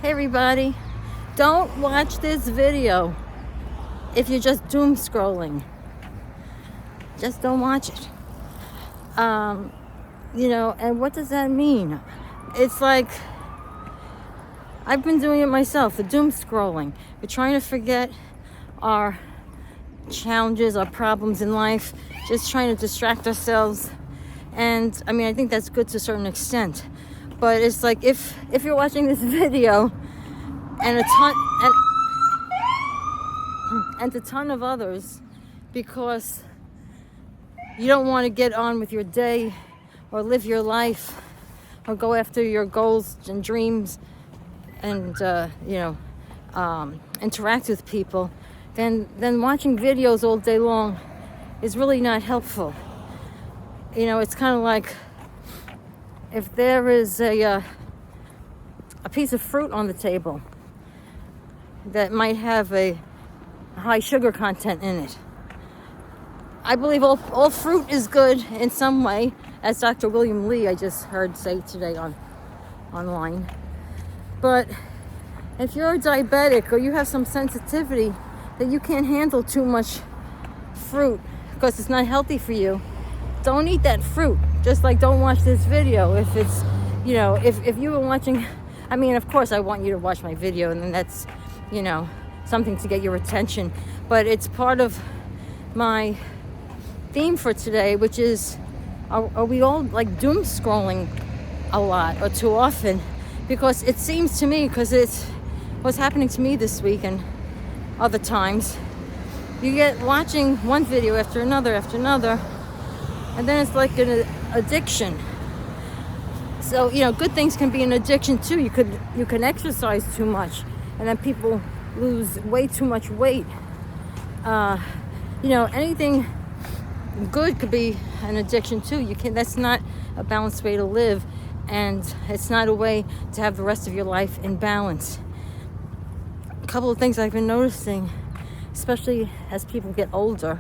Hey everybody, don't watch this video if you're just doom scrolling. Just don't watch it. And what does that mean? It's like, I've been doing it myself, the doom scrolling. We're trying to forget our challenges, our problems in life, just trying to distract ourselves. And I think that's good to a certain extent. But it's like if you're watching this video and a ton of others, because you don't want to get on with your day or live your life or go after your goals and dreams and interact with people, then watching videos all day long is really not helpful. It's kind of like if there is a piece of fruit on the table that might have a high sugar content in it. I believe all fruit is good in some way, as Dr. William Lee, I just heard say today online. But if you're a diabetic or you have some sensitivity that you can't handle too much fruit because it's not healthy for you, don't eat that fruit. Just like don't watch this video if it's, if you were watching, of course I want you to watch my video, and then that's, something to get your attention. But it's part of my theme for today, which is, are we all like doom scrolling a lot or too often? Because it seems to me, because it's what's happening to me this week and other times, you get watching one video after another, and then it's like an addiction. So, good things can be an addiction too. You can exercise too much, and then people lose way too much weight. Anything good could be an addiction too. That's not a balanced way to live, and it's not a way to have the rest of your life in balance. A couple of things I've been noticing, especially as people get older,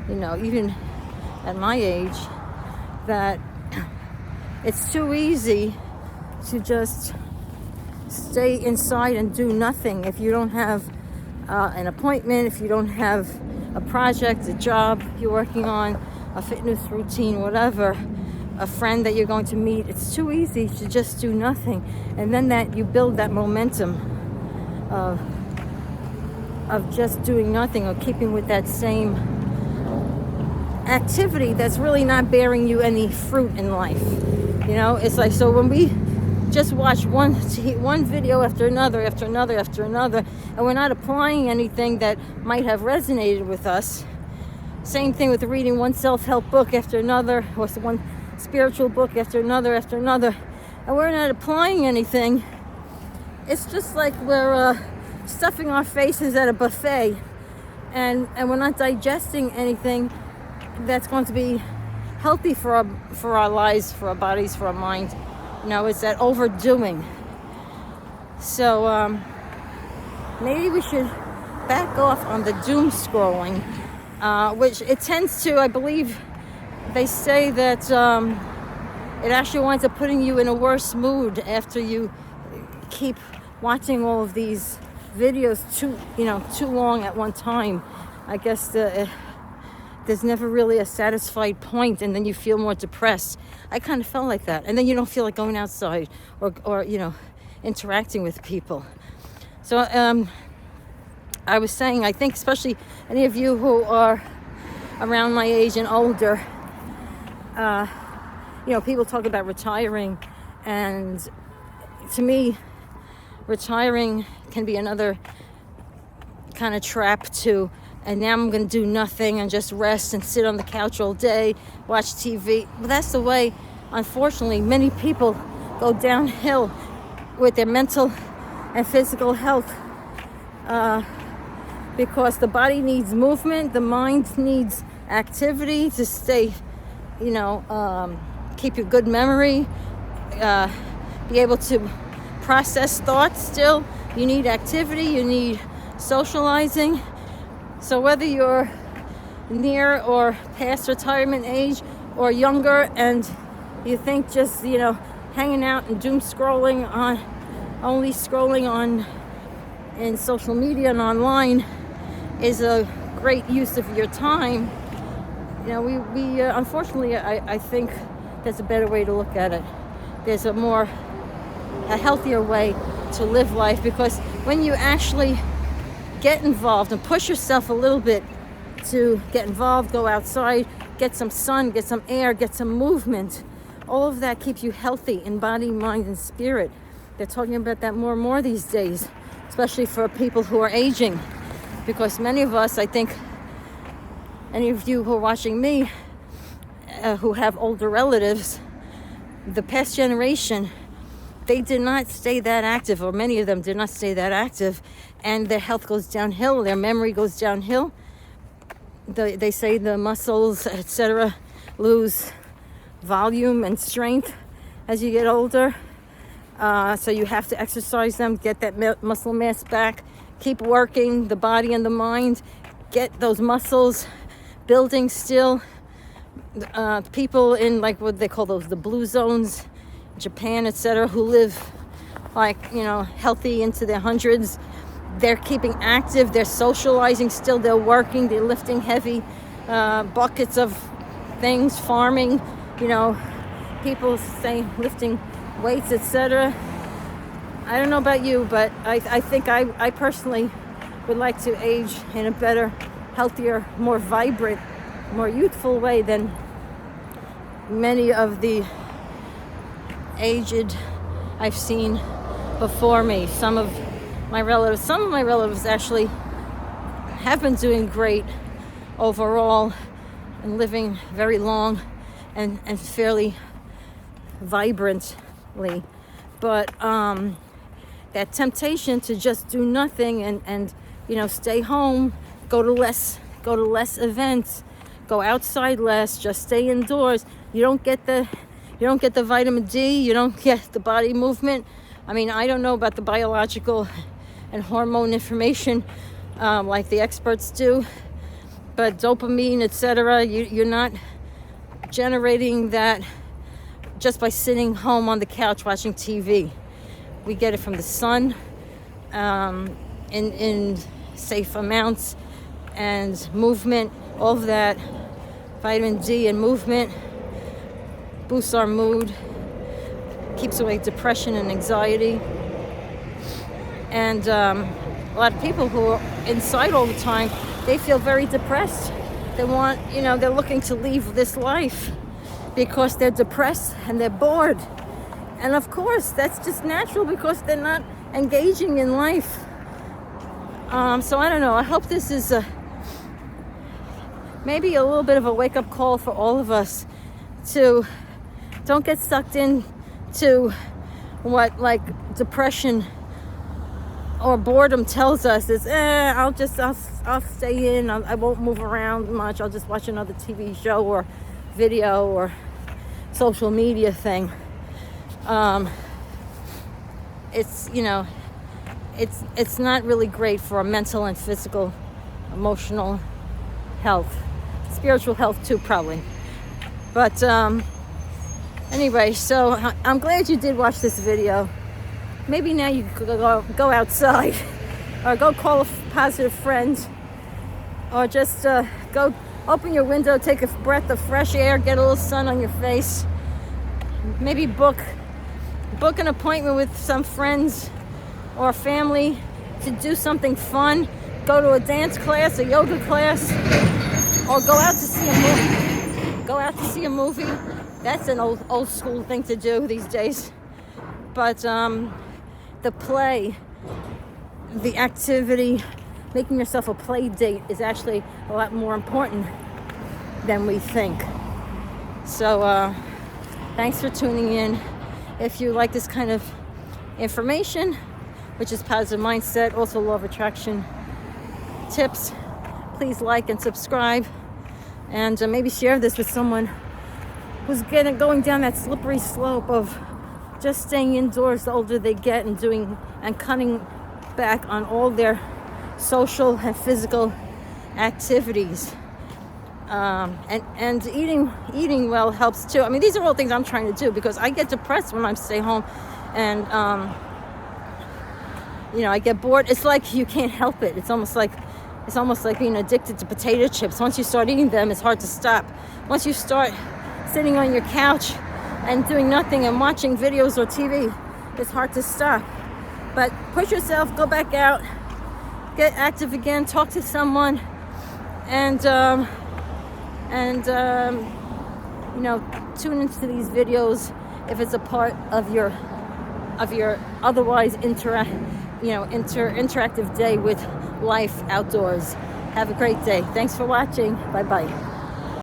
even at my age, that it's too easy to just stay inside and do nothing if you don't have an appointment, if you don't have a project, a job you're working on, a fitness routine, whatever, a friend that you're going to meet. It's too easy to just do nothing. And then that you build that momentum of just doing nothing or keeping with that same activity that's really not bearing you any fruit in life. It's like, so when we just watch one video after another, and we're not applying anything that might have resonated with us. Same thing with reading one self-help book after another, or one spiritual book after another, and we're not applying anything. It's just like we're stuffing our faces at a buffet, and we're not digesting anything that's going to be healthy for our lives, for our bodies, for our mind. It's that overdoing. So maybe we should back off on the doom scrolling, which it tends to, I believe they say that it actually winds up putting you in a worse mood after you keep watching all of these videos too long at one time. I guess there's never really a satisfied point, and then you feel more depressed. I kind of felt like that, and then you don't feel like going outside or interacting with people. So I was saying, I think especially any of you who are around my age and older, people talk about retiring, and to me, retiring can be another kind of trap too. And now I'm going to do nothing and just rest and sit on the couch all day, watch TV. But that's the way, unfortunately, many people go downhill with their mental and physical health, because the body needs movement, the mind needs activity to stay, keep your good memory, be able to process thoughts still. You need activity, you need socializing. So whether you're near or past retirement age or younger and you think just, hanging out and doom scrolling on, only scrolling on in social media and online is a great use of your time. You know, we unfortunately, I think there's a better way to look at it. There's a healthier way to live life, because when you actually get involved and push yourself a little bit to get involved, go outside, get some sun, get some air, get some movement, all of that keeps you healthy in body, mind, and spirit. They're talking about that more and more these days, especially for people who are aging, because many of us, I think, any of you who are watching me, who have older relatives, the past generation, they did not stay that active, or many of them did not stay that active, and their health goes downhill, their memory goes downhill. They say the muscles, etc., lose volume and strength as you get older. So you have to exercise them, get that muscle mass back, keep working the body and the mind, get those muscles building still. People in, like, what they call those, the blue zones, Japan, etc., who live, like, you know, healthy into their hundreds, they're keeping active, they're socializing still, they're working, they're lifting heavy buckets of things, farming, you know, people say lifting weights, etc. I don't know about you, but I think I personally would like to age in a better, healthier, more vibrant, more youthful way than many of the aged I've seen before me. Some of my relatives actually have been doing great overall and living very long and fairly vibrantly. But that temptation to just do nothing and you know, stay home, go to less events, go outside less, just stay indoors. You don't get the vitamin D, you don't get the body movement. I mean, I don't know about the biological and hormone information like the experts do, but dopamine, etc., you're not generating that just by sitting home on the couch watching TV. We get it from the sun in safe amounts, and movement, all of that vitamin D and movement boosts our mood, keeps away depression and anxiety. And a lot of people who are inside all the time, they feel very depressed. They want, you know, they're looking to leave this life because they're depressed and they're bored. And of course, that's just natural because they're not engaging in life. So I don't know. I hope this is maybe a little bit of a wake-up call for all of us to don't get sucked into what, like, depression or boredom tells us is, I'll stay in, I won't move around much, I'll just watch another TV show or video or social media thing. It's, you know, it's not really great for our mental and physical, emotional health, spiritual health too, probably. But anyway, so I'm glad you did watch this video. Maybe now you could go outside, or go call a positive friend, or just go open your window, take a breath of fresh air, get a little sun on your face. Maybe book an appointment with some friends or family to do something fun. Go to a dance class, a yoga class, or go out to see a movie. Go out to see a movie. That's an old school thing to do these days. But the play, the activity, making yourself a play date is actually a lot more important than we think. So thanks for tuning in. If you like this kind of information, which is positive mindset, also law of attraction tips, please like and subscribe, and maybe share this with someone who's going down that slippery slope of just staying indoors the older they get and cutting back on all their social and physical activities. And eating well helps too. I mean, these are all things I'm trying to do because I get depressed when I stay home, and I get bored. It's like you can't help it. It's almost like being addicted to potato chips. Once you start eating them, it's hard to stop. Once you start sitting on your couch and doing nothing and watching videos or TV, it's hard to stop. But push yourself, go back out, get active again, talk to someone, and tune into these videos if it's a part of your otherwise interactive day with life outdoors. Have a great day. Thanks for watching. Bye bye.